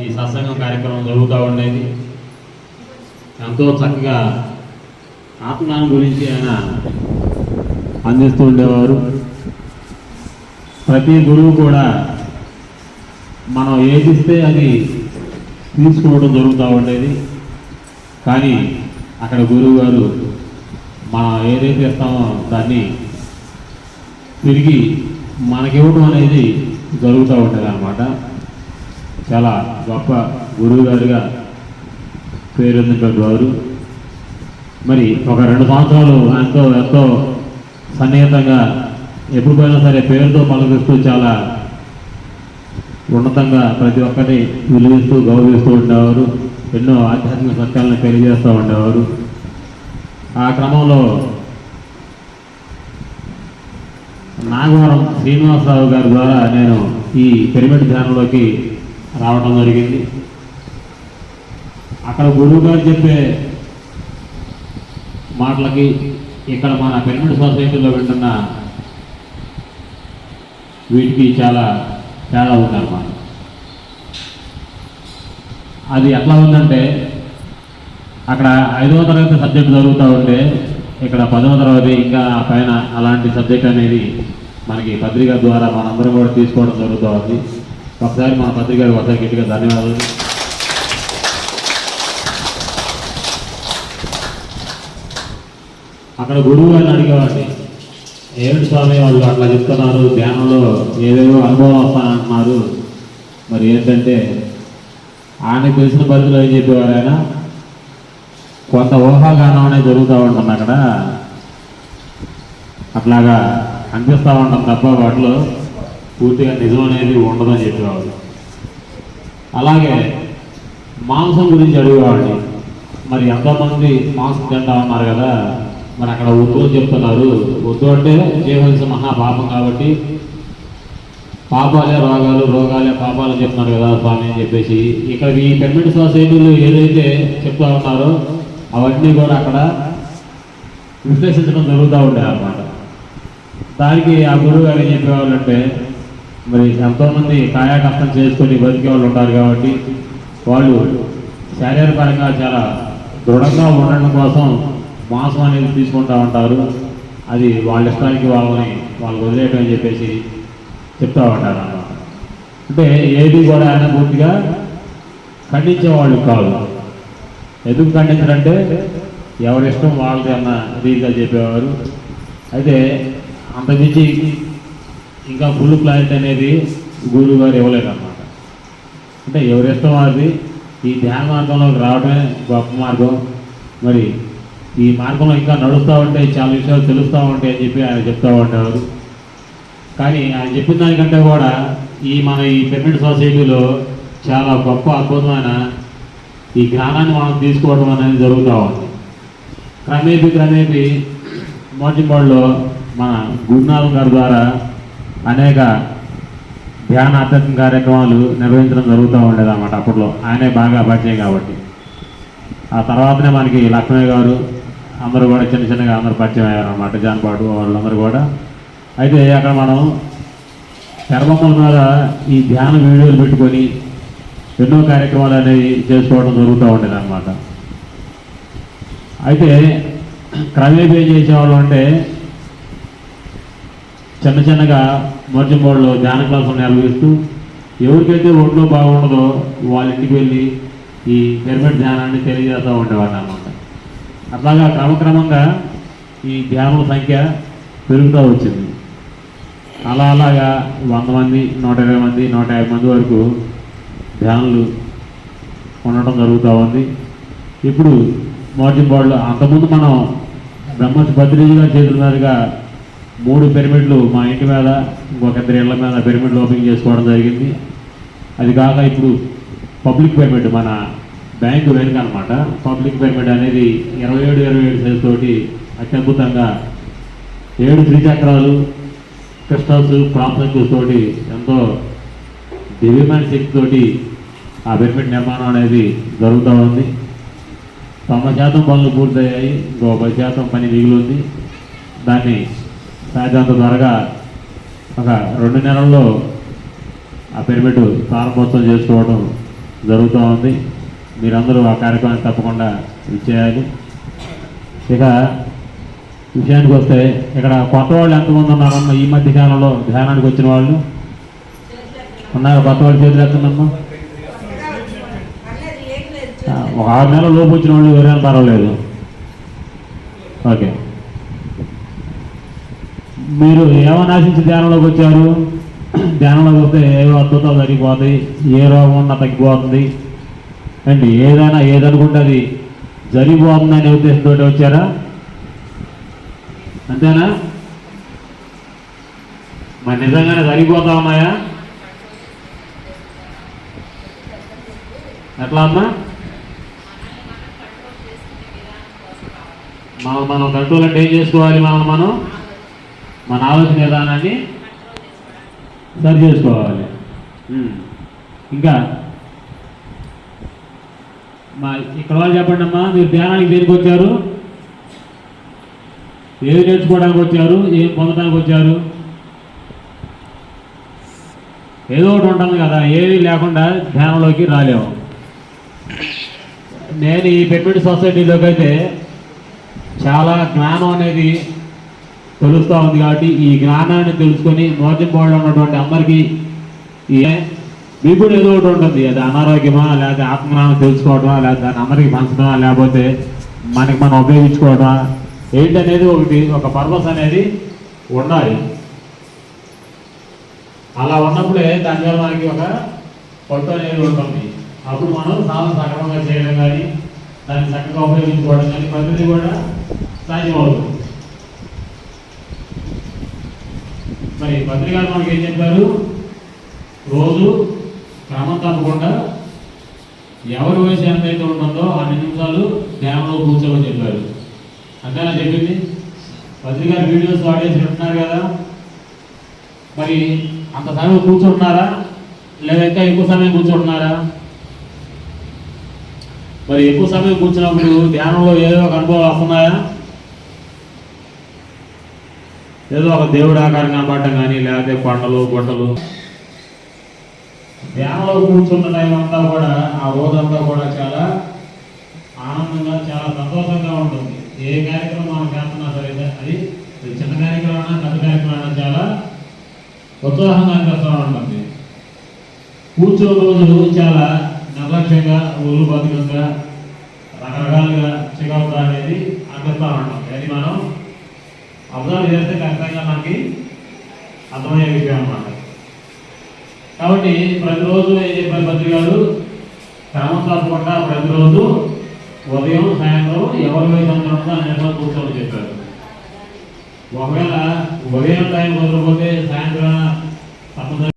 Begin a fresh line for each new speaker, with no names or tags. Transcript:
ఈ సత్సంగం కార్యక్రమం జరుగుతూ ఉండేది. ఎంతో చక్కగా ఆత్మజ్ఞానం గురించి ఆయన అందిస్తూ ఉండేవారు. ప్రతి గురువు కూడా మనం ఏది ఇస్తే అది తీసుకోవడం జరుగుతూ ఉండేది. కానీ అక్కడ గురువు గారు మనం ఏదైతే ఇస్తామో దాన్ని తిరిగి మనకివ్వడం అనేది జరుగుతూ ఉంటుంది అన్నమాట. చాలా గొప్ప గురువు గారిగా పేరొందినటువంటి వారు. మరి ఒక 2 సంవత్సరాలు ఎంతో సన్నిహితంగా ఎప్పుడు పోయినా సరే పేరుతో పలకరిస్తూ చాలా ఉన్నతంగా ప్రతి ఒక్కరిని విలువిస్తూ గౌరవిస్తూ ఉండేవారు. ఎన్నో ఆధ్యాత్మిక సత్యాలను తెలియజేస్తూ ఉండేవారు. ఆ క్రమంలో నాగవరం శ్రీనివాసరావు గారి ద్వారా నేను ఈ పిరమిడ్ ధ్యానంలోకి రావడం జరిగింది. అక్కడ గురువు గారు చెప్పే మాటలకి ఇక్కడ మన పిరమిడ్ సొసైటీలో వింటున్న వీటికి చాలా తేడా ఉందన్నమాట. అది ఎట్లా ఉందంటే అక్కడ 5వ తరగతి సబ్జెక్ట్ జరుగుతూ ఉంటే ఇక్కడ 10వ తరగతి ఇంకా పైన అలాంటి సబ్జెక్ట్ అనేది మనకి పత్రిక ద్వారా మనందరం కూడా తీసుకోవడం జరుగుతూ ఉంది. ఒకసారి మన పత్రిక ఒకసారి గట్టిగా ధన్యవాదాలు. అక్కడ గురువు గారిని అడిగేవాడిని, ఏమిటి స్వామి వాళ్ళు అట్లా చెప్తున్నారు, ధ్యానంలో ఏదేదో అనుభవం వస్తానంటున్నారు, మరి ఏంటంటే ఆయనకు తెలిసిన పరిధిలో ఏం చెప్పేవారు, ఆయన కొంత ఊహాగానం అనేది జరుగుతూ ఉంటుంది అక్కడ, అట్లాగా అనిపిస్తూ ఉంటాం తప్ప వాటిలో పూర్తిగా నిజం అనేది ఉండదని చెప్పేవాడు. అలాగే మాంసం గురించి అడిగేవాడిని, మరి ఎంతోమంది మాంసం తింటా ఉన్నారు కదా, మరి అక్కడ వద్దు అని చెప్తున్నారు, వద్దు అంటే జీవహింస మహాపాపం కాబట్టి పాపాలే రోగాలు, రోగాలే పాపాలు చెప్తున్నారు కదా స్వామి అని చెప్పేసి ఇక్కడ ఈ పిరమిడ్ సొసైటీలు ఏదైతే చెప్తా ఉన్నారో అవన్నీ కూడా అక్కడ విశ్లేషించడం జరుగుతూ ఉంటాయి అన్నమాట. దానికి ఆ గురువు గారు ఏం చెప్పేవాళ్ళు అంటే, మరి ఎంతోమంది కాయా కష్టం చేసుకొని బతికే వాళ్ళు ఉంటారు కాబట్టి వాళ్ళు శారీరపరంగా చాలా దృఢంగా ఉండడం కోసం మాంసం అనేది తీసుకుంటూ ఉంటారు, అది వాళ్ళ ఇష్టానికి వాళ్ళు వదిలేయటం అని చెప్పేసి చెప్తూ ఉంటారు అన్నమాట. అంటే ఏది కూడా ఆయన పూర్తిగా ఖండించేవాళ్ళు కాదు. ఎందుకు ఖండించారంటే ఎవరి ఇష్టం వాళ్ళది అన్న రీతిగా చెప్పేవారు. అయితే అంతమించి ఇంకా ఫుల్ క్లారిటీ అనేది గురువు గారు ఇవ్వలేదు అన్నమాట. అంటే ఎవరి ఇష్టం వాళ్ళది, ఈ ధ్యాన మార్గంలోకి రావడమే గొప్ప మార్గం, మరి ఈ మార్గంలో ఇంకా నడుస్తూ ఉంటే చాలా విషయాలు తెలుస్తూ ఉంటాయి అని చెప్పి ఆయన చెప్తూ ఉండేవారు. కానీ ఆయన చెప్పిన దానికంటే కూడా మన ఈ పిరమిడ్ సొసైటీలో చాలా గొప్ప అద్భుతమైన ఈ జ్ఞానాన్ని మనం తీసుకోవడం అనేది జరుగుతూ ఉంది. క్రమేపీ మోటింబాడ్లో మన గురునాథం గారి ద్వారా అనేక ధ్యాన ఆధ్యాత్మిక కార్యక్రమాలు నిర్వహించడం జరుగుతూ ఉండేది అన్నమాట. అప్పట్లో ఆయనే బాగా పరిచయం కాబట్టి. ఆ తర్వాతనే మనకి లక్ష్మయ్య గారు అందరూ కూడా చిన్నగా అందరూ పరిచయం అయ్యారు అన్నమాట, జాన్పాడు వాళ్ళందరూ కూడా. అయితే అక్కడ మనం తెరబొమ్మల మీద ఈ ధ్యాన వీడియోలు పెట్టుకొని ఎన్నో కార్యక్రమాలు అనేవి చేసుకోవడం జరుగుతూ ఉండేది అన్నమాట. అయితే క్రమేపీ ఏం చేసేవాళ్ళు అంటే చిన్నగా మర్జింబోర్డులో ధ్యాన క్లాసులు నిర్వహిస్తూ ఎవరికైతే ఒంట్లో బాగుండదో వాళ్ళ ఇంటికి వెళ్ళి ఈ పిరమిడ్ ధ్యానాన్ని తెలియజేస్తూ ఉండేవాళ్ళు అన్నమాట. అట్లాగా క్రమక్రమంగా ఈ ధ్యానుల సంఖ్య పెరుగుతూ వచ్చింది. అలాగా 100 మంది, 120 మంది, 150 మంది వరకు ధ్యానులు ఉండటం జరుగుతూ ఉంది. ఇప్పుడు మోటింబాడ్లో అంతకుముందు మనం బ్రహ్మర్షి బద్రీజీ చేతుల మీదుగా 3 పిరమిడ్లు మా ఇంటి మీద, ఇంకొక 2 ఇళ్ల మీద పిరమిడ్లు ఓపెనింగ్ చేసుకోవడం జరిగింది. అది కాక ఇప్పుడు పబ్లిక్ పిరమిడ్ మన బ్యాంకు వెనుక అనమాట, పబ్లిక్ పిరమిడ్ అనేది 27 సైజు తోటి అత్యద్భుతంగా 7 త్రిచక్రాలు, క్రిస్టల్స్, ప్రాంసెక్స్ తోటి ఎంతో దివ్యమైన శక్తితోటి ఆ పిరమిడ్ నిర్మాణం అనేది జరుగుతూ ఉంది. 90% పనులు పూర్తయ్యాయి, ఇంకో 10% పని మిగిలి ఉంది. దాన్ని సాధ్యంత త్వరగా ఒక 2 నెలల్లో ఆ పిరమిడ్ ప్రారంభోత్సవం చేసుకోవడం జరుగుతూ ఉంది. మీరందరూ ఆ కార్యక్రమాన్ని తప్పకుండా ఇచ్చేయాలి. ఇక విషయానికి వస్తే ఇక్కడ కొత్త వాళ్ళు ఎంతమంది ఉన్నారమ్మా ఈ మధ్య కాలంలో ధ్యానానికి వచ్చిన వాళ్ళు ఉన్నారు? కొత్త వాళ్ళు చేతులు ఎత్తుందమ్మా. ఒక 6 నెలల లోపు వచ్చిన వాళ్ళు ఎవరైనా పర్వాలేదు. ఓకే, మీరు ఏమని ఆశించి ధ్యానంలోకి వచ్చారు? ధ్యానంలోకి వస్తే ఏవో అద్భుతాలు జరిగిపోతాయి, ఏ రోగం ఉన్నా తగ్గిపోతుంది అండి, ఏదైనా ఏదనుకుంటే అది జరిగిపోతుందనే ఉద్దేశంతో వచ్చారా? అంతేనా? మరి నిజంగానే జరిగిపోతా ఉన్నాయా? ఎట్లా అమ్మా? మనం కంట్రోల్ అంటే ఏం చేసుకోవాలి? మనం మన ఆలోచన విధానాన్ని సరి చేసుకోవాలి. ఇంకా ఇక్కడ వాళ్ళు చెప్పండి అమ్మా, మీరు ధ్యానానికి దేనికి వచ్చారు? ఏది నేర్చుకోవడానికి వచ్చారు? ఏం పొందడానికి వచ్చారు? ఏదో ఒకటి ఉంటుంది కదా, ఏమీ లేకుండా ధ్యానంలోకి రాలేము. నేను ఈ పెట్టుబడి సొసైటీలోకి అయితే చాలా జ్ఞానం అనేది తెలుస్తూ ఉంది. కాబట్టి ఈ జ్ఞానాన్ని తెలుసుకొని మోర్చింపోవడం ఉన్నటువంటి అందరికీ మీకు కూడా ఏదో ఒకటి ఉంటుంది. అది అనారోగ్యమా, లేకపోతే ఆత్మజ్ఞానం తెలుసుకోవడమా, లేకపోతే దాన్ని అందరికీ పంచడమా, లేకపోతే మనకి మనం ఉపయోగించుకోవడమా, ఏంటనేది ఒక పర్పస్ అనేది ఉండాలి. అలా ఉన్నప్పుడే దాని మీద మనకి ఒక కొత్త అనేది ఉంటుంది. అప్పుడు మనం సాధన సక్రమంగా చేయడం కానీ, దాన్ని చక్కగా ఉపయోగించుకోవడం కానీ ప్రతిదీ కూడా సాధ్యమవుతుంది. మరి పత్రికలు మనకి ఏం చెప్పారు? రోజు క్రమం తప్పకుండా ఎవరి వయసు ఎంతైతే ఉంటుందో 2 నిమిషాలు ధ్యానంలో కూర్చోమని చెప్పారు. అంతేనా చెప్పింది? పత్రికలు వీడియోస్ ఆడియోస్ వింటున్నారు కదా, మరి అంత సమయం కూర్చుంటున్నారా లేదా ఇంకా ఎక్కువ సమయం కూర్చుంటున్నారా? మరి ఎక్కువ సమయం కూర్చున్నప్పుడు ధ్యానంలో ఏదో ఒక అనుభవాలు వస్తున్నాయా? ఏదో ఒక దేవుడు ఆకారం కనపడటం కానీ, లేకపోతే కొండలు గుట్టలు. ధ్యానంలో కూర్చున్న టైం అంతా కూడా, ఆ రోజంతా కూడా చాలా ఆనందంగా, చాలా సంతోషంగా ఉంటుంది. ఏ కార్యక్రమం మనం చేస్తున్నా సరే, అది చిన్న కార్యక్రమం పెద్ద కార్యక్రమం చాలా ఉత్సాహంగా అనిపిస్తూ ఉంటుంది. కూర్చో రోజు చాలా నిర్లక్ష్యంగా, ఊరు బతుకంగా, రకరకాలుగా చిగవుతా అనేది అనిపిస్తూ ఉంటుంది. అది మనం అబ్జర్వ్ చేస్తే ఖచ్చితంగా మనకి అర్థమయ్యే విషయం అన్నమాట. కాబట్టి ప్రతిరోజు ఏం చెప్పారు పత్రికలు? క్రమం తప్పకుండా ప్రతిరోజు ఉదయం సాయంత్రం ఎవరి వయసు అంతా అనేక కూర్చోమని చెప్పారు. ఒకవేళ ఉదయం టైం కుదరకపోతే సాయంత్రం తప్పనిసరి